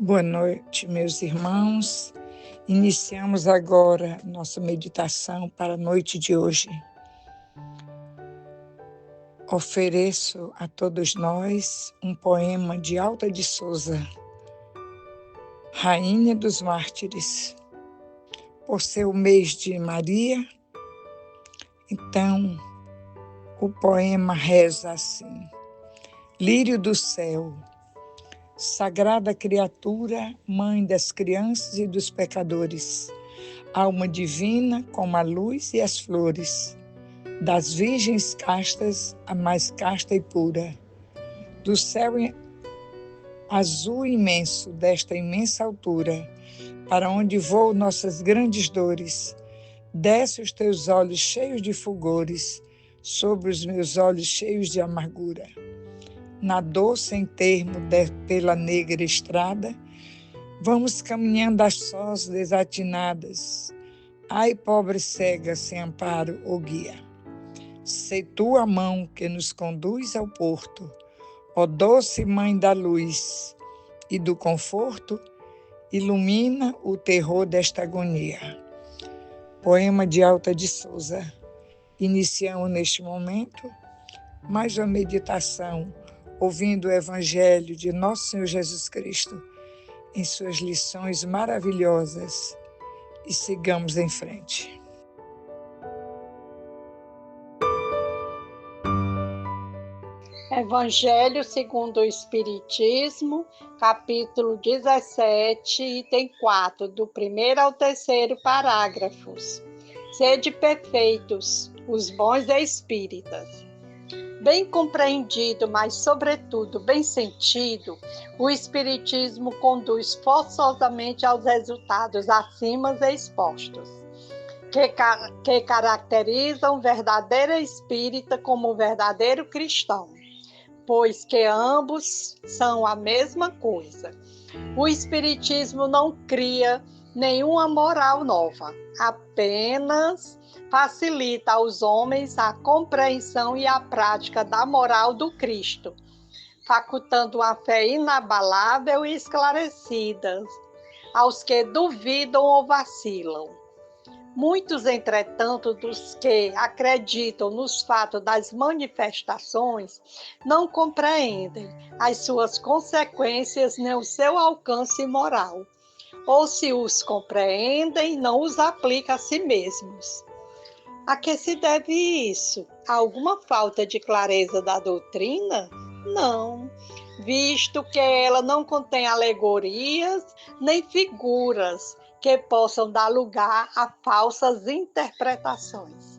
Boa noite, meus irmãos. Iniciamos agora nossa meditação para a noite de hoje. Ofereço a todos nós um poema de Alta de Souza, Rainha dos Mártires. Por ser o mês de Maria, então o poema reza assim: Lírio do céu, sagrada criatura, mãe das crianças e dos pecadores, alma divina como a luz e as flores, das virgens castas a mais casta e pura, do céu azul imenso desta imensa altura, para onde voam nossas grandes dores, desce os teus olhos cheios de fulgores sobre os meus olhos cheios de amargura. Na dor sem termo pela negra estrada, vamos caminhando às sós desatinadas. Ai, pobre cega sem amparo ou guia. Sei tu a mão que nos conduz ao porto, ó doce mãe da luz e do conforto, ilumina o terror desta agonia. Poema de Alta de Souza. Iniciamos neste momento mais uma meditação, ouvindo o Evangelho de Nosso Senhor Jesus Cristo em suas lições maravilhosas, e sigamos em frente. Evangelho segundo o Espiritismo, capítulo 17, item 4, do 1º ao 3º parágrafos. Sede perfeitos, os bons espíritas. Bem compreendido, mas sobretudo bem sentido, o Espiritismo conduz forçosamente aos resultados acima expostos, que caracterizam o verdadeiro espírita como o verdadeiro cristão, pois que ambos são a mesma coisa. O Espiritismo não cria nenhuma moral nova, apenas facilita aos homens a compreensão e a prática da moral do Cristo, facultando uma fé inabalável e esclarecida aos que duvidam ou vacilam. Muitos, entretanto, dos que acreditam nos fatos das manifestações, não compreendem as suas consequências nem o seu alcance moral, ou se os compreendem, não os aplicam a si mesmos. A que se deve isso? A alguma falta de clareza da doutrina? Não, visto que ela não contém alegorias nem figuras que possam dar lugar a falsas interpretações.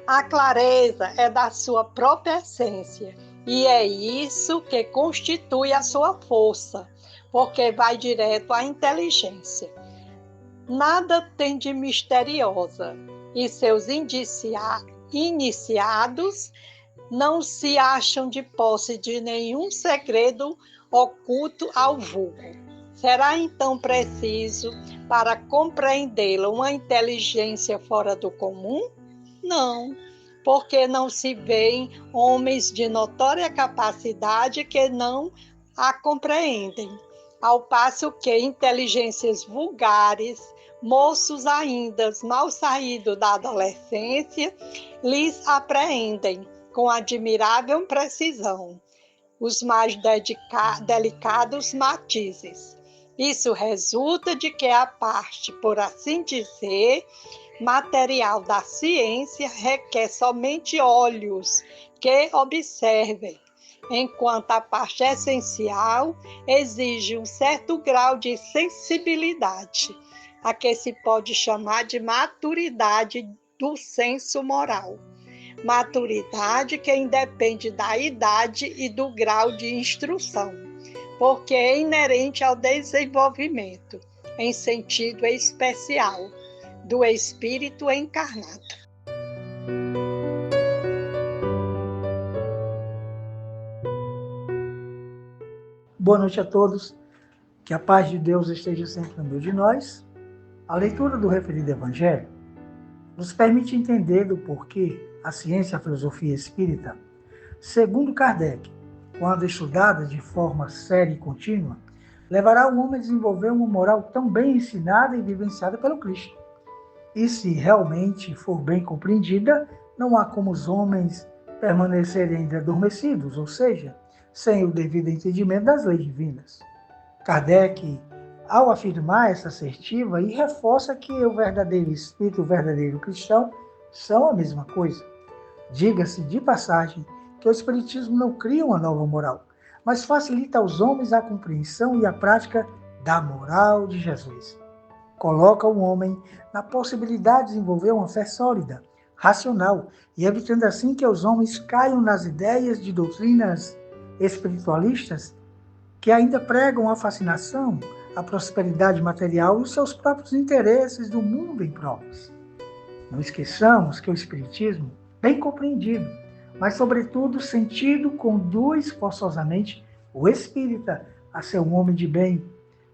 A clareza é da sua própria essência, e é isso que constitui a sua força, porque vai direto à inteligência. Nada tem de misteriosa, e seus iniciados não se acham de posse de nenhum segredo oculto ao vulgo. Será então preciso, para compreendê-la, uma inteligência fora do comum? Não, porque não se vêem homens de notória capacidade que não a compreendem, ao passo que inteligências vulgares, moços ainda mal saídos da adolescência, lhes apreendem com admirável precisão os mais delicados matizes. Isso resulta de que a parte, por assim dizer, material da ciência requer somente olhos que observem, enquanto a parte essencial exige um certo grau de sensibilidade, a que se pode chamar de maturidade do senso moral. Maturidade que independe da idade e do grau de instrução, porque é inerente ao desenvolvimento, em sentido especial, do espírito encarnado. Boa noite a todos, que a paz de Deus esteja sempre no meio de nós. A leitura do referido Evangelho nos permite entender do porquê a ciência e a filosofia espírita, segundo Kardec, quando estudada de forma séria e contínua, levará o homem a desenvolver uma moral tão bem ensinada e vivenciada pelo Cristo. E se realmente for bem compreendida, não há como os homens permanecerem ainda adormecidos, ou seja, sem o devido entendimento das leis divinas. Kardec, ao afirmar essa assertiva, e reforça que o verdadeiro espírito e o verdadeiro cristão são a mesma coisa. Diga-se de passagem que o Espiritismo não cria uma nova moral, mas facilita aos homens a compreensão e a prática da moral de Jesus. Coloca o homem na possibilidade de desenvolver uma fé sólida, racional, e evitando assim que os homens caiam nas ideias de doutrinas espiritualistas que ainda pregam a fascinação, a prosperidade material e os seus próprios interesses do mundo em provas. Não esqueçamos que o Espiritismo, bem compreendido, mas sobretudo sentido, conduz forçosamente o espírita a ser um homem de bem,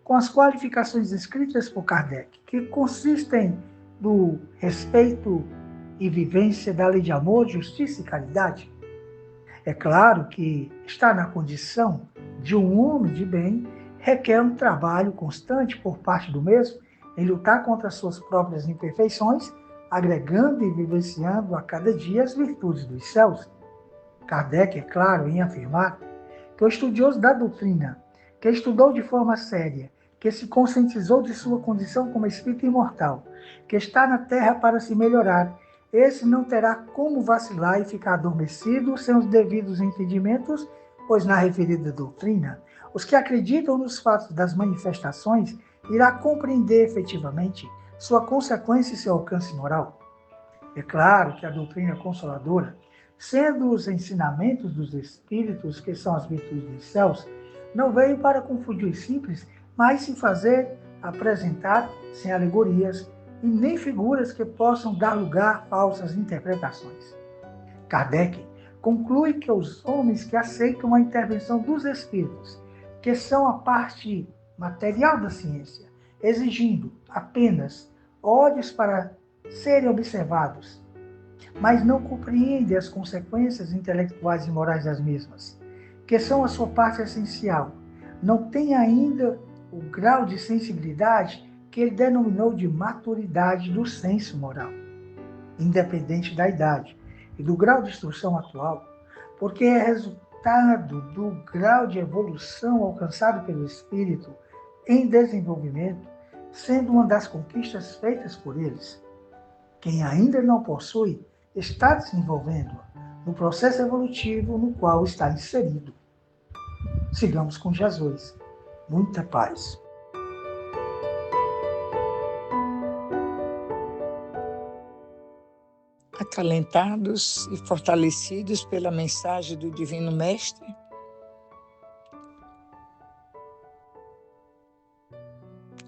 com as qualificações escritas por Kardec, que consistem no respeito e vivência da lei de amor, justiça e caridade. É claro que estar na condição de um homem de bem requer um trabalho constante por parte do mesmo em lutar contra as suas próprias imperfeições, agregando e vivenciando a cada dia as virtudes dos céus. Kardec é claro em afirmar que o estudioso da doutrina, que estudou de forma séria, que se conscientizou de sua condição como espírito imortal, que está na terra para se melhorar, esse não terá como vacilar e ficar adormecido sem os devidos entendimentos, pois na referida doutrina, os que acreditam nos fatos das manifestações irá compreender efetivamente sua consequência e seu alcance moral. É claro que a doutrina consoladora, sendo os ensinamentos dos Espíritos, que são as virtudes dos céus, não veio para confundir os simples, mas se fazer apresentar sem alegorias e nem figuras que possam dar lugar a falsas interpretações. Kardec conclui que os homens que aceitam a intervenção dos Espíritos, que são a parte material da ciência, exigindo apenas olhos para serem observados, mas não compreendem as consequências intelectuais e morais das mesmas, que são a sua parte essencial, não têm ainda o grau de sensibilidade que ele denominou de maturidade do senso moral, independente da idade e do grau de instrução atual, porque é resultado do grau de evolução alcançado pelo espírito em desenvolvimento, sendo uma das conquistas feitas por eles. Quem ainda não possui está desenvolvendo-a no processo evolutivo no qual está inserido. Sigamos com Jesus. Muita paz. Acalentados e fortalecidos pela mensagem do Divino Mestre,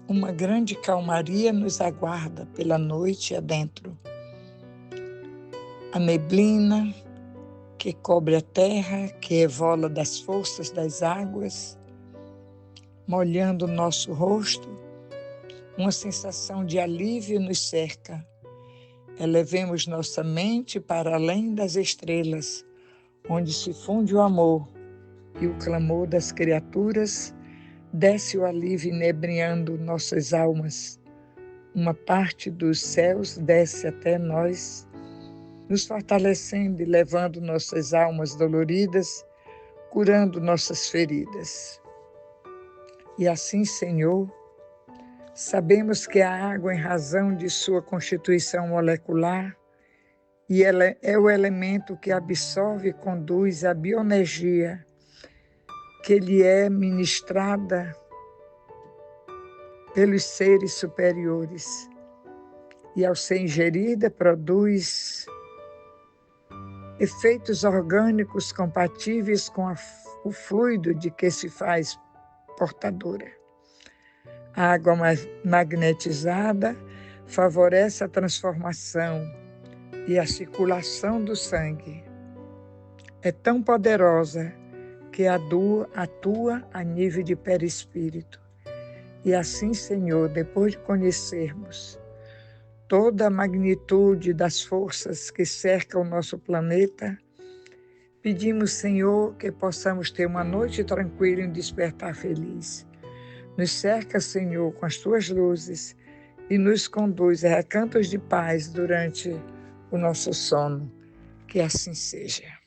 uma grande calmaria nos aguarda pela noite adentro. A neblina que cobre a terra, que evola das forças das águas, molhando o nosso rosto, uma sensação de alívio nos cerca. Elevemos nossa mente para além das estrelas, onde se funde o amor e o clamor das criaturas, desce o alívio inebriando nossas almas. Uma parte dos céus desce até nós, nos fortalecendo e levando nossas almas doloridas, curando nossas feridas. E assim, Senhor, sabemos que a água, em razão de sua constituição molecular, e ela é o elemento que absorve e conduz a bioenergia que lhe é ministrada pelos seres superiores. E ao ser ingerida, produz efeitos orgânicos compatíveis com o fluido de que se faz portadora. A água magnetizada favorece a transformação e a circulação do sangue. É tão poderosa que atua a nível de perispírito. E assim, Senhor, depois de conhecermos toda a magnitude das forças que cercam o nosso planeta, pedimos, Senhor, que possamos ter uma noite tranquila e um despertar feliz. Nos cerca, Senhor, com as tuas luzes e nos conduz a recantos de paz durante o nosso sono. Que assim seja.